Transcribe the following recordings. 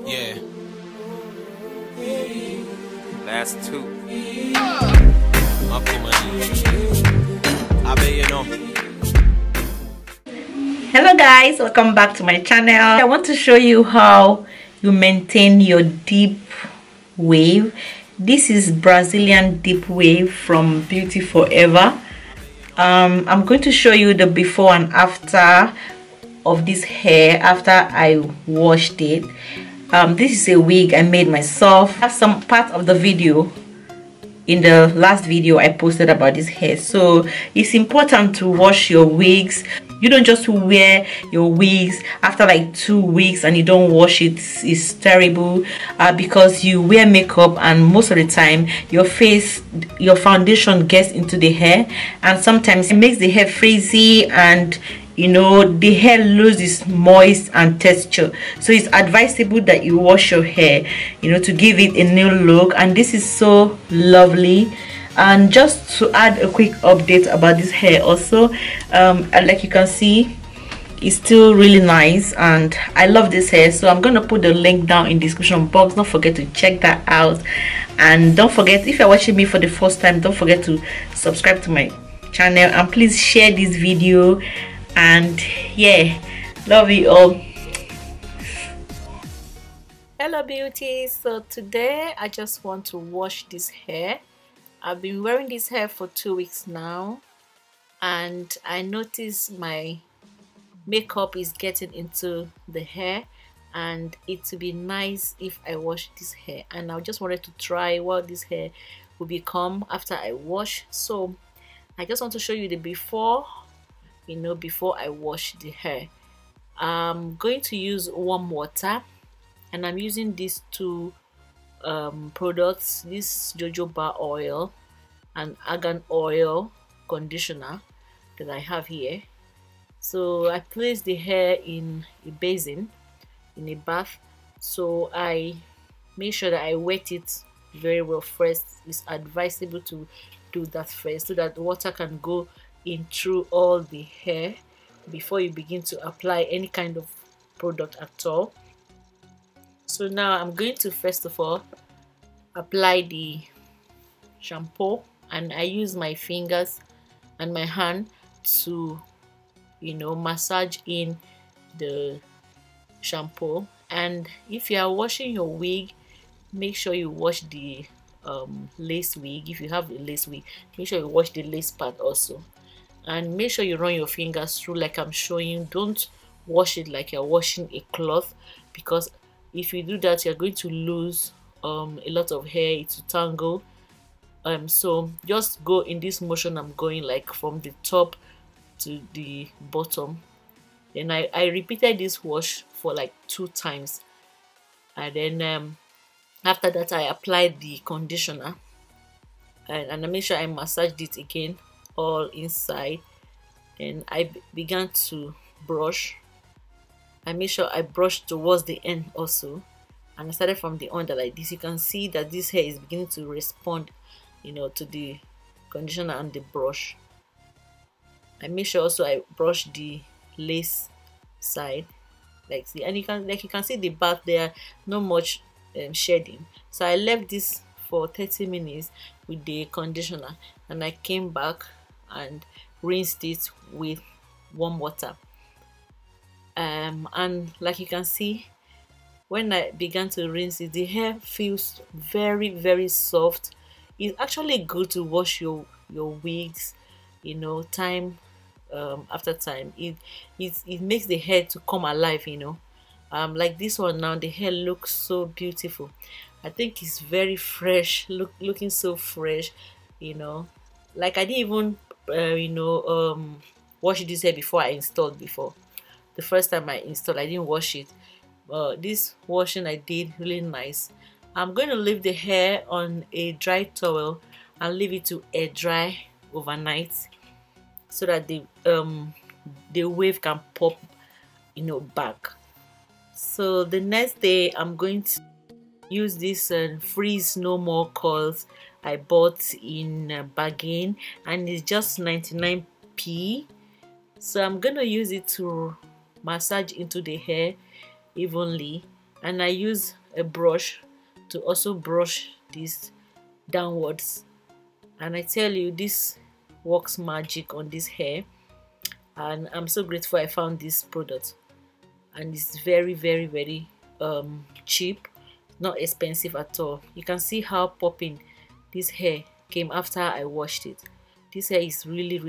Yeah. Last two. Uncle money. I bet you know. Hello guys, welcome back to my channel. I want to show you how you maintain your deep wave. This is Brazilian deep wave from Beauty Forever. I'm going to show you the before and after of this hair after I washed it. This is a wig I made myself. I have some part of the video in the last video I posted about this hair. So it's important to wash your wigs. You don't just wear your wigs after like 2 weeks and you don't wash it. It's terrible because you wear makeup and most of the time your foundation gets into the hair and sometimes it makes the hair frizzy and you know the hair loses moist and texture. So it's advisable that you wash your hair, you know, to give it a new look. And this is so lovely. And just to add a quick update about this hair also, like you can see, it's still really nice and I love this hair. So I'm gonna put the link down in the description box. Don't forget to check that out, and don't forget, if you're watching me for the first time, don't forget to subscribe to my channel and please share this video. And yeah, love you all. Hello beauties. So today I just want to wash this hair. I've been wearing this hair for 2 weeks now and I notice my makeup is getting into the hair and it would be nice if I wash this hair, and I just wanted to try what this hair will become after I wash. So I just want to show you the before, you know, before I wash the hair. I'm going to use warm water and I'm using these two products, this jojoba oil and argan oil conditioner that I have here. So I place the hair in a basin, in a bath, so I make sure that I wet it very well first. It's advisable to do that first so that the water can go in through all the hair before you begin to apply any kind of product at all. So now I'm going to first of all apply the shampoo, and I use my fingers and my hand to, you know, massage in the shampoo. And if you are washing your wig, make sure you wash the lace wig. If you have a lace wig, make sure you wash the lace part also, and make sure you run your fingers through like I'm showing you. Don't wash it like you're washing a cloth, because if you do that you're going to lose a lot of hair. It will tangle. So just go in this motion I'm going, like from the top to the bottom. Then I repeated this wash for like 2 times, and then after that I applied the conditioner and I make sure I massaged it again all inside. And I began to brush. I made sure I brushed towards the end also, and I started from the under like this. You can see that this hair is beginning to respond, you know, to the conditioner and the brush. I made sure also I brushed the lace side, like see, and you can see the back there, not much shedding. So I left this for 30 minutes with the conditioner, and I came back and rinsed it with warm water. And like you can see, when I began to rinse it, the hair feels very soft. It's actually good to wash your wigs, you know, time after time. It makes the hair to come alive, you know. Like this one now, the hair looks so beautiful. I think it's very fresh, looking so fresh, you know. Like I didn't even wash this hair before I installed. Before the first time I installed, I didn't wash it. This washing I did really nice. I'm going to leave the hair on a dry towel and leave it to air dry overnight so that the wave can pop, you know, back. So the next day I'm going to use this freeze no more coils I bought in bargain, and it's just 99p. So I'm gonna use it to massage into the hair evenly, and I use a brush to also brush this downwards, and I tell you, this works magic on this hair, and I'm so grateful I found this product, and it's very cheap, not expensive at all. You can see how popping this hair came after I washed it. This hair is really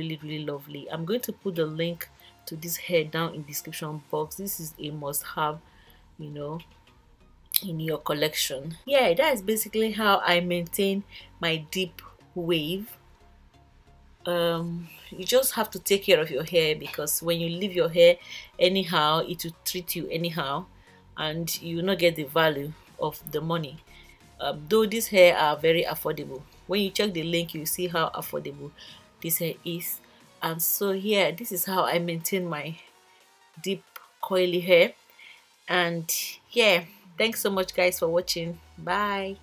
lovely. I'm going to put the link to this hair down in the description box. This is a must-have, you know, in your collection. Yeah, that is basically how I maintain my deep wave. You just have to take care of your hair, because when you leave your hair anyhow, it will treat you anyhow, and you will not get the value of the money. Though these hair are very affordable. When you check the link, you see how affordable this hair is. And so yeah, this is how I maintain my deep coily hair. And yeah, thanks so much guys for watching. Bye.